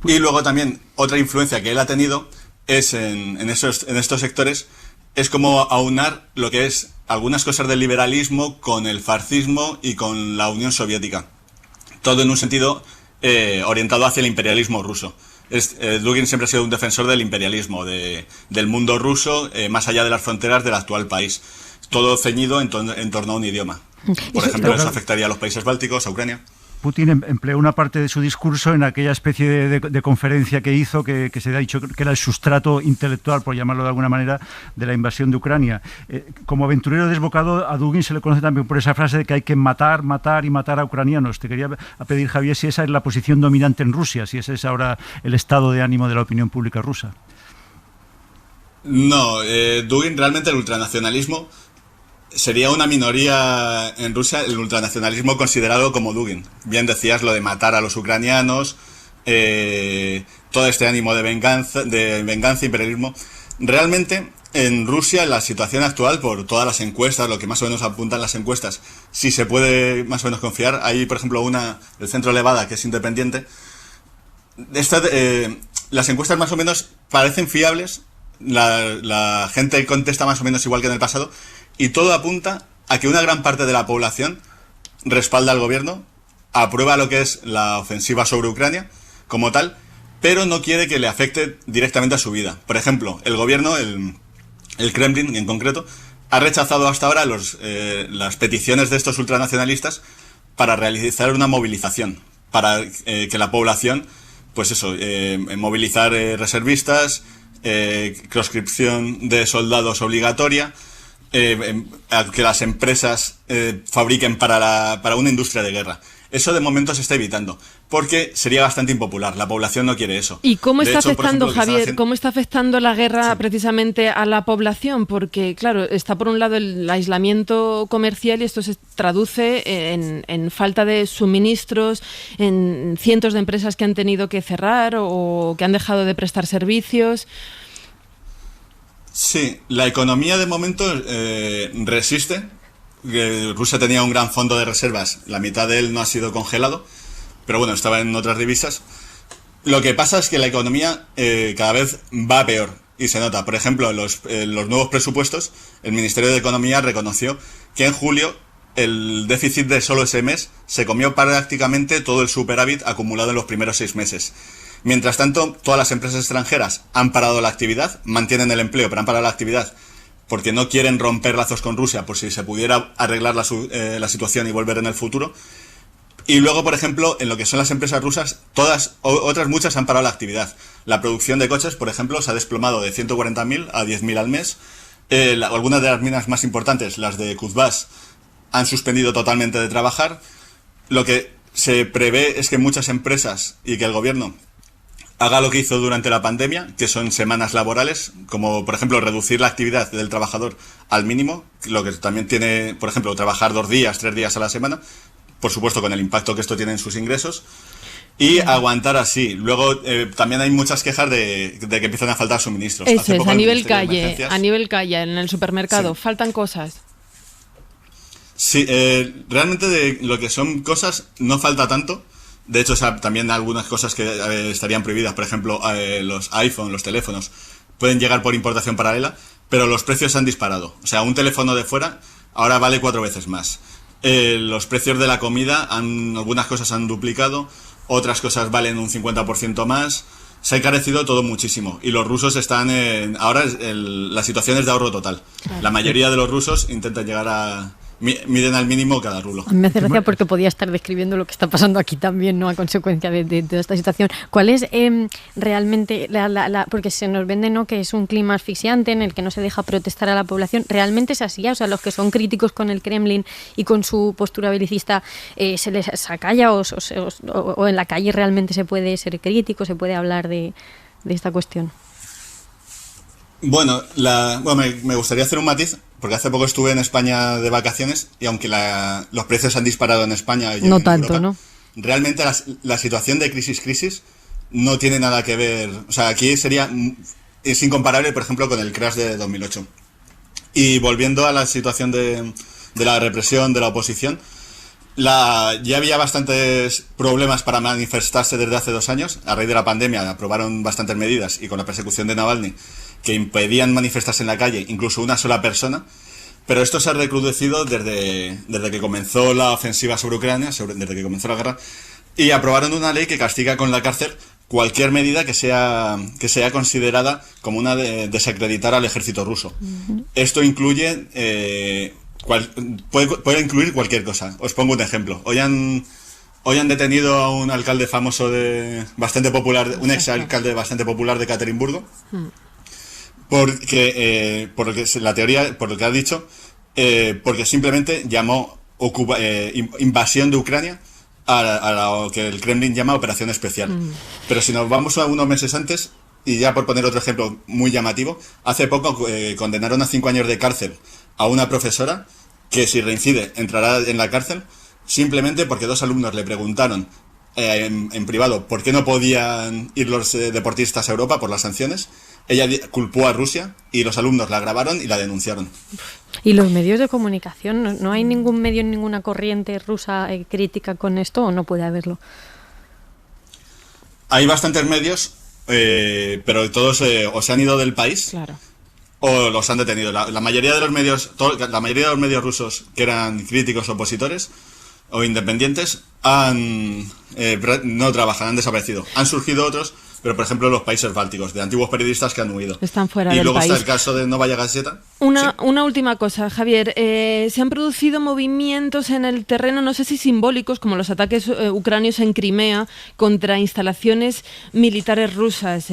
Y luego también otra influencia que él ha tenido es en estos sectores, es como aunar lo que es algunas cosas del liberalismo con el fascismo y con la Unión Soviética. Todo en un sentido orientado hacia el imperialismo ruso. Dugin siempre ha sido un defensor del imperialismo, del mundo ruso, más allá de las fronteras del actual país. Todo ceñido en torno a un idioma. Por ejemplo, eso afectaría a los países bálticos, a Ucrania. Putin empleó una parte de su discurso en aquella especie de conferencia que hizo, que se ha dicho que era el sustrato intelectual, por llamarlo de alguna manera, de la invasión de Ucrania. Como aventurero desbocado, a Dugin se le conoce también por esa frase de que hay que matar, matar y matar a ucranianos. Te quería pedir, Javier, si esa es la posición dominante en Rusia, si ese es ahora el estado de ánimo de la opinión pública rusa. No, Dugin, realmente el ultranacionalismo sería una minoría en Rusia, el ultranacionalismo considerado como Dugin. Bien decías lo de matar a los ucranianos, todo este ánimo de venganza, imperialismo. Realmente, en Rusia, la situación actual, por todas las encuestas, lo que más o menos apuntan las encuestas, si se puede más o menos confiar, hay, por ejemplo, el Centro Levada, que es independiente. Las encuestas más o menos parecen fiables, la gente contesta más o menos igual que en el pasado, y todo apunta a que una gran parte de la población respalda al gobierno, aprueba lo que es la ofensiva sobre Ucrania como tal, pero no quiere que le afecte directamente a su vida. Por ejemplo, el gobierno, el Kremlin en concreto, ha rechazado hasta ahora las peticiones de estos ultranacionalistas para realizar una movilización, para que la población, pues eso, movilizar reservistas, conscripción de soldados obligatoria, que las empresas fabriquen para una industria de guerra. Eso de momento se está evitando, porque sería bastante impopular. La población no quiere eso. ¿Y cómo está afectando, Javier, cómo está afectando la guerra precisamente a la población? Porque, claro, está por un lado el aislamiento comercial y esto se traduce en falta de suministros, en cientos de empresas que han tenido que cerrar o que han dejado de prestar servicios. Sí, la economía de momento resiste. Rusia tenía un gran fondo de reservas, la mitad de él no ha sido congelado, pero bueno, estaba en otras divisas. Lo que pasa es que la economía cada vez va peor y se nota. Por ejemplo, en los nuevos presupuestos, el Ministerio de Economía reconoció que en julio el déficit de solo ese mes se comió prácticamente todo el superávit acumulado en los primeros 6 meses. Mientras tanto, todas las empresas extranjeras han parado la actividad, mantienen el empleo, pero han parado la actividad porque no quieren romper lazos con Rusia por si se pudiera arreglar la situación y volver en el futuro. Y luego, por ejemplo, en lo que son las empresas rusas, otras muchas han parado la actividad. La producción de coches, por ejemplo, se ha desplomado de 140.000 a 10.000 al mes. Algunas de las minas más importantes, las de Kuzbass, han suspendido totalmente de trabajar. Lo que se prevé es que muchas empresas y que el gobierno haga lo que hizo durante la pandemia, que son semanas laborales, como por ejemplo reducir la actividad del trabajador al mínimo, lo que también tiene, por ejemplo, trabajar 2 días, 3 días a la semana, por supuesto con el impacto que esto tiene en sus ingresos, y aguantar así. Luego también hay muchas quejas de que empiezan a faltar suministros. Eso es, a nivel calle, en el supermercado, sí. Faltan cosas. Sí, realmente de lo que son cosas no falta tanto. De hecho, también algunas cosas que estarían prohibidas, por ejemplo, los iPhone, los teléfonos, pueden llegar por importación paralela, pero los precios se han disparado. O sea, un teléfono de fuera ahora vale 4 veces más. Los precios de la comida, algunas cosas han duplicado, otras cosas valen un 50% más. Se ha encarecido todo muchísimo. Y los rusos están ahora la situación es de ahorro total. Claro. La mayoría de los rusos intentan llegar a... Miden al mínimo cada rulo. A mí me hace gracia porque podía estar describiendo lo que está pasando aquí también, ¿no? A consecuencia de toda esta situación. ¿Cuál es realmente porque se nos vende, ¿no?, que es un clima asfixiante en el que no se deja protestar a la población? ¿Realmente es así? O sea, los que son críticos con el Kremlin y con su postura belicista, ¿se les acalla o en la calle realmente se puede ser crítico, se puede hablar de esta cuestión? Bueno, me gustaría hacer un matiz, porque hace poco estuve en España de vacaciones y aunque los precios han disparado en España y no en tanto, Europa, ¿no? Realmente la situación de crisis no tiene nada que ver. O sea, aquí es incomparable, por ejemplo, con el crash de 2008. Y volviendo a la situación de la represión, de la oposición, ya había bastantes problemas para manifestarse desde hace 2 años. A raíz de la pandemia aprobaron bastantes medidas y con la persecución de Navalny que impedían manifestarse en la calle, incluso una sola persona, pero esto se ha recrudecido desde que comenzó la ofensiva sobre Ucrania, desde que comenzó la guerra. y aprobaron una ley que castiga con la cárcel cualquier medida que sea considerada como una de desacreditar al ejército ruso. Esto incluye puede incluir cualquier cosa. Os pongo un ejemplo. Hoy han detenido a un alcalde famoso bastante popular, un exalcalde bastante popular de Ekaterimburgo, porque por lo que ha dicho, porque simplemente llamó invasión de Ucrania a lo que el Kremlin llama operación especial. Pero si nos vamos a unos meses antes, y ya por poner otro ejemplo muy llamativo, hace poco condenaron a 5 años de cárcel a una profesora que, si reincide, entrará en la cárcel simplemente porque 2 alumnos le preguntaron en privado por qué no podían ir los deportistas a Europa por las sanciones. Ella culpó a Rusia y los alumnos la grabaron y la denunciaron. ¿Y los medios de comunicación? ¿No hay ningún medio, ninguna corriente rusa crítica con esto o no puede haberlo? Hay bastantes medios, pero todos o se han ido del país, claro, o los han detenido. La mayoría de los medios, la mayoría de los medios rusos que eran críticos, opositores o independientes no trabajan, han desaparecido. Han surgido otros, pero por ejemplo los países bálticos, de antiguos periodistas que han huido. Están fuera del país. Y luego está el caso de Novaya Gazeta. Una última cosa, Javier. Se han producido movimientos en el terreno, no sé si simbólicos, como los ataques ucranios en Crimea contra instalaciones militares rusas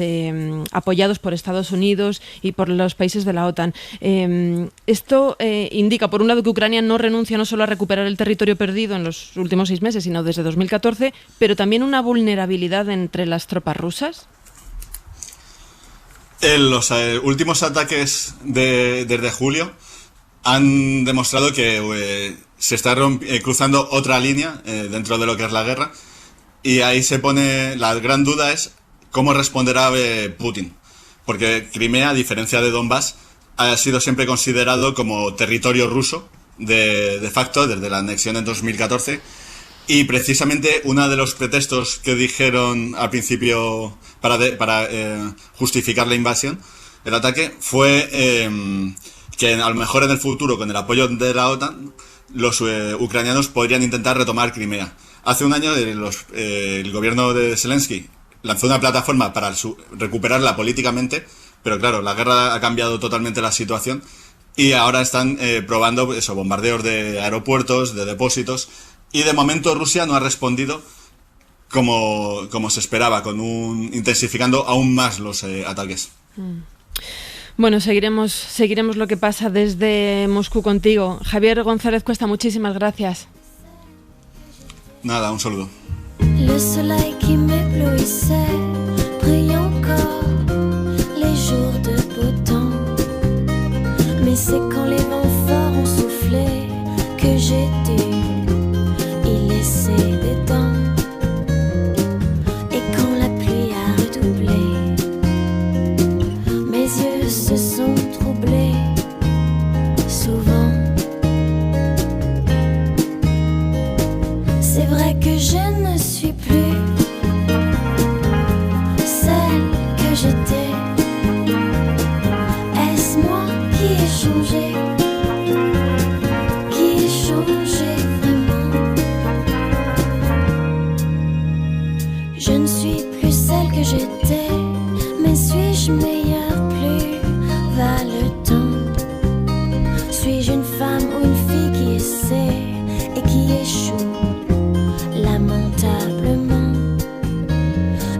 apoyados por Estados Unidos y por los países de la OTAN. Esto indica, por un lado, que Ucrania no renuncia no solo a recuperar el territorio perdido en los últimos 6 meses, sino desde 2014, pero también una vulnerabilidad entre las tropas rusas. Los últimos ataques desde julio han demostrado que se está cruzando otra línea dentro de lo que es la guerra, y ahí se pone, la gran duda es cómo responderá Putin, porque Crimea, a diferencia de Donbass, ha sido siempre considerado como territorio ruso de facto desde la anexión en 2014. Y precisamente uno de los pretextos que dijeron al principio para justificar la invasión, el ataque, fue que a lo mejor en el futuro, con el apoyo de la OTAN, los ucranianos podrían intentar retomar Crimea. Hace un año el gobierno de Zelensky lanzó una plataforma para recuperarla políticamente, pero claro, la guerra ha cambiado totalmente la situación y ahora están probando bombardeos de aeropuertos, de depósitos. Y de momento Rusia no ha respondido como se esperaba, intensificando aún más los ataques. Bueno, seguiremos lo que pasa desde Moscú contigo. Javier González Cuesta, muchísimas gracias. Nada, un saludo. Le soleil qui m'éblouissait brille encore les jours de beau temps. Mais c'est quand les vents forts ont soufflé que j'ai dû y laisser des dents. Et quand la pluie a redoublé, mes yeux se sont troublés souvent. C'est vrai que je ne suis plus celle que j'étais. Est-ce moi qui ai changé? Qui ai changé vraiment? Je ne suis plus celle que j'étais, mais suis-je meilleure? Plus va le temps. Suis-je une femme ou une fille qui essaie et qui échoue lamentablement?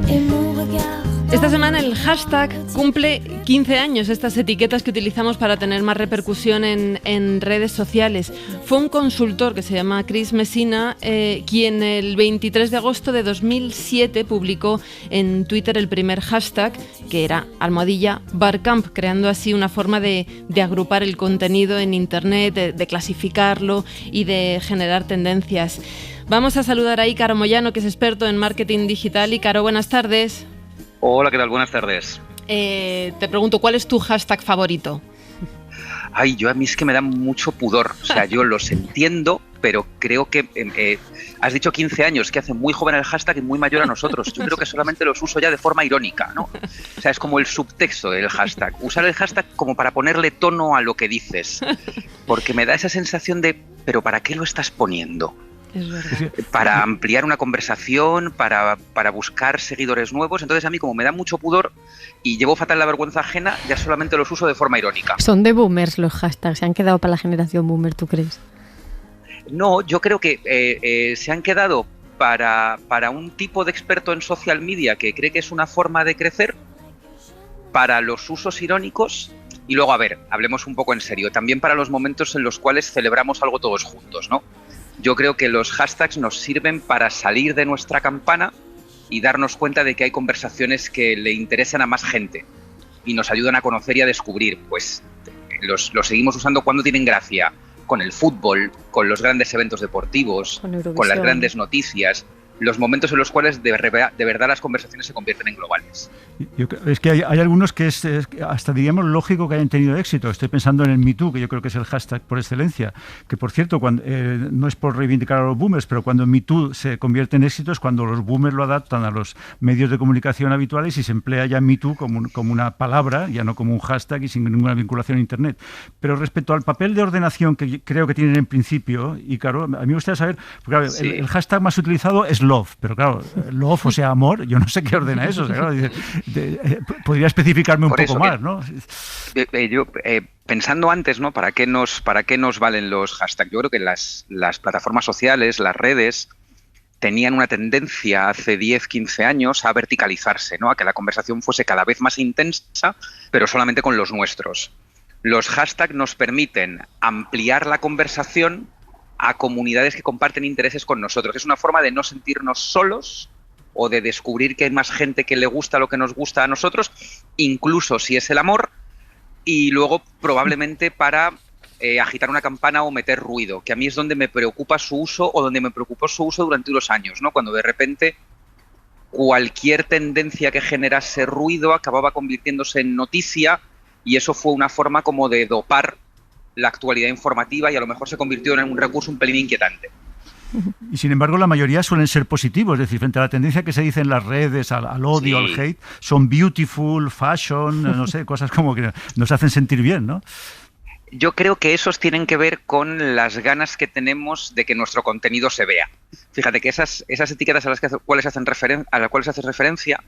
Et mon regard. Esta semana el hashtag cumple 15 años, estas etiquetas que utilizamos para tener más repercusión en redes sociales. Fue un consultor que se llama Chris Messina quien el 23 de agosto de 2007 publicó en Twitter el primer hashtag, que era #Barcamp, creando así una forma de agrupar el contenido en Internet, de clasificarlo y de generar tendencias. Vamos a saludar a Ícaro Moyano, que es experto en marketing digital. Ícaro, buenas tardes. Hola, ¿qué tal? Buenas tardes. Te pregunto, ¿cuál es tu hashtag favorito? Ay, a mí es que me da mucho pudor. O sea, yo los entiendo, pero creo que has dicho 15 años, que hace muy joven el hashtag y muy mayor a nosotros. Yo creo que solamente los uso ya de forma irónica, ¿no? O sea, es como el subtexto del hashtag. Usar el hashtag como para ponerle tono a lo que dices. Porque me da esa sensación de, ¿pero para qué lo estás poniendo? Es verdad. Para ampliar una conversación, para buscar seguidores nuevos. Entonces a mí, como me da mucho pudor y llevo fatal la vergüenza ajena, ya solamente los uso de forma irónica. Son de boomers los hashtags, se han quedado para la generación boomer, ¿tú crees? No, yo creo que se han quedado para un tipo de experto en social media que cree que es una forma de crecer, para los usos irónicos y luego, a ver, hablemos un poco en serio, también para los momentos en los cuales celebramos algo todos juntos, ¿no? Yo creo que los hashtags nos sirven para salir de nuestra campana y darnos cuenta de que hay conversaciones que le interesan a más gente y nos ayudan a conocer y a descubrir. Pues los seguimos usando cuando tienen gracia, con el fútbol, con los grandes eventos deportivos, con las grandes noticias, los momentos en los cuales de verdad las conversaciones se convierten en globales. Es que hay algunos que es hasta diríamos lógico que hayan tenido éxito. Estoy pensando en el Me Too, que yo creo que es el hashtag por excelencia, que por cierto, cuando, no es por reivindicar a los boomers, pero cuando Me Too se convierte en éxito es cuando los boomers lo adaptan a los medios de comunicación habituales y se emplea ya Me Too como una palabra, ya no como un hashtag y sin ninguna vinculación a Internet. Pero respecto al papel de ordenación que creo que tienen en principio, y claro, a mí me gustaría saber, porque claro, sí, el hashtag más utilizado es love, pero claro, love, o sea, amor, yo no sé qué ordena eso. O sea, claro, podría especificarme un poco más, ¿no? Yo, pensando antes, ¿no? ¿Para qué nos valen los hashtags? Yo creo que las plataformas sociales, las redes, tenían una tendencia hace 10, 15 años a verticalizarse, ¿no? A que la conversación fuese cada vez más intensa, pero solamente con los nuestros. Los hashtags nos permiten ampliar la conversación a comunidades que comparten intereses con nosotros. Es una forma de no sentirnos solos o de descubrir que hay más gente que le gusta lo que nos gusta a nosotros, incluso si es el amor, y luego probablemente para agitar una campana o meter ruido, que a mí es donde me preocupa su uso o donde me preocupó su uso durante unos años, ¿no? Cuando de repente cualquier tendencia que generase ruido acababa convirtiéndose en noticia y eso fue una forma como de dopar la actualidad informativa y a lo mejor se convirtió en un recurso un pelín inquietante. Y sin embargo la mayoría suelen ser positivos, es decir, frente a la tendencia que se dice en las redes, al odio, sí, al hate, son beautiful, fashion, no sé, cosas como que nos hacen sentir bien, ¿no? Yo creo que esos tienen que ver con las ganas que tenemos de que nuestro contenido se vea. Fíjate que esas etiquetas a las cuales haces referencia,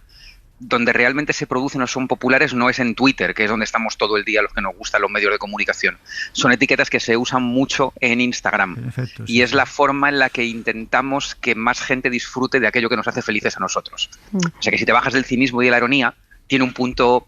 donde realmente se producen o son populares no es en Twitter, que es donde estamos todo el día los que nos gustan los medios de comunicación. Son etiquetas que se usan mucho en Instagram. Efecto, sí, y es la forma en la que intentamos que más gente disfrute de aquello que nos hace felices a nosotros. O sea que si te bajas del cinismo y de la ironía, tiene un punto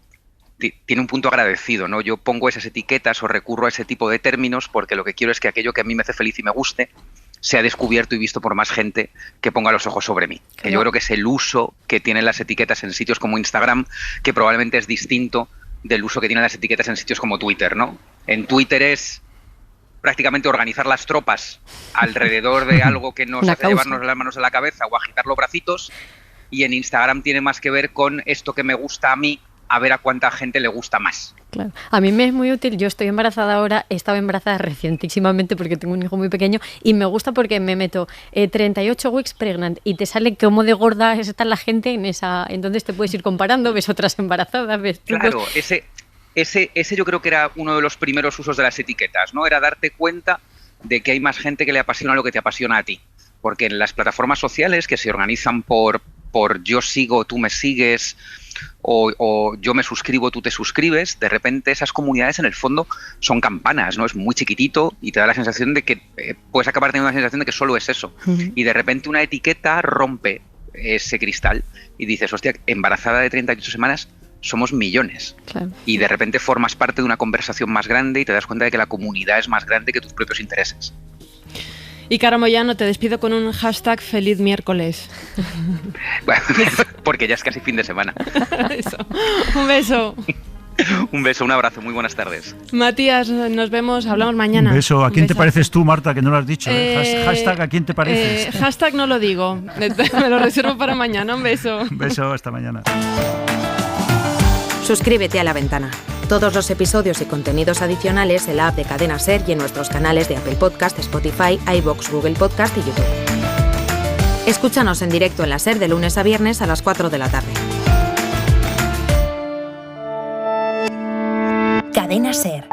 agradecido, ¿no? Yo pongo esas etiquetas o recurro a ese tipo de términos porque lo que quiero es que aquello que a mí me hace feliz y me guste sea descubierto y visto por más gente que ponga los ojos sobre mí. Que yo creo que es el uso que tienen las etiquetas en sitios como Instagram, que probablemente es distinto del uso que tienen las etiquetas en sitios como Twitter, ¿no? En Twitter es prácticamente organizar las tropas alrededor de algo que nos hace llevarnos las manos a la cabeza o agitar los bracitos, y en Instagram tiene más que ver con esto que me gusta a mí, a ver a cuánta gente le gusta más. Claro. A mí me es muy útil, yo estoy embarazada ahora, he estado embarazada recientísimamente porque tengo un hijo muy pequeño y me gusta porque me meto 38 weeks pregnant y te sale cómo de gorda está la gente en esa, entonces te puedes ir comparando, ves otras embarazadas, ves trucos. Claro, ese yo creo que era uno de los primeros usos de las etiquetas, ¿no? Era darte cuenta de que hay más gente que le apasiona lo que te apasiona a ti. Porque en las plataformas sociales que se organizan por yo sigo, tú me sigues, o yo me suscribo, tú te suscribes, de repente esas comunidades en el fondo son campanas, ¿no? Es muy chiquitito y te da la sensación de que puedes acabar teniendo la sensación de que solo es eso. Y de repente una etiqueta rompe ese cristal y dices, hostia, embarazada de 38 semanas somos millones. Claro. Y de repente formas parte de una conversación más grande y te das cuenta de que la comunidad es más grande que tus propios intereses. Y Caro Moyano, te despido con un hashtag feliz miércoles. Bueno, porque ya es casi fin de semana. Eso. Un beso. Un beso, un abrazo, muy buenas tardes. Matías, nos vemos, hablamos mañana. Un beso. ¿A quién te pareces tú, Marta, que no lo has dicho? Hashtag ¿a quién te pareces? Hashtag no lo digo, me lo reservo para mañana. Un beso. Un beso, hasta mañana. Suscríbete a La Ventana. Todos los episodios y contenidos adicionales en la app de Cadena SER y en nuestros canales de Apple Podcast, Spotify, iVoox, Google Podcast y YouTube. Escúchanos en directo en la SER de lunes a viernes a las 4 de la tarde. Cadena SER.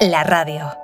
La radio.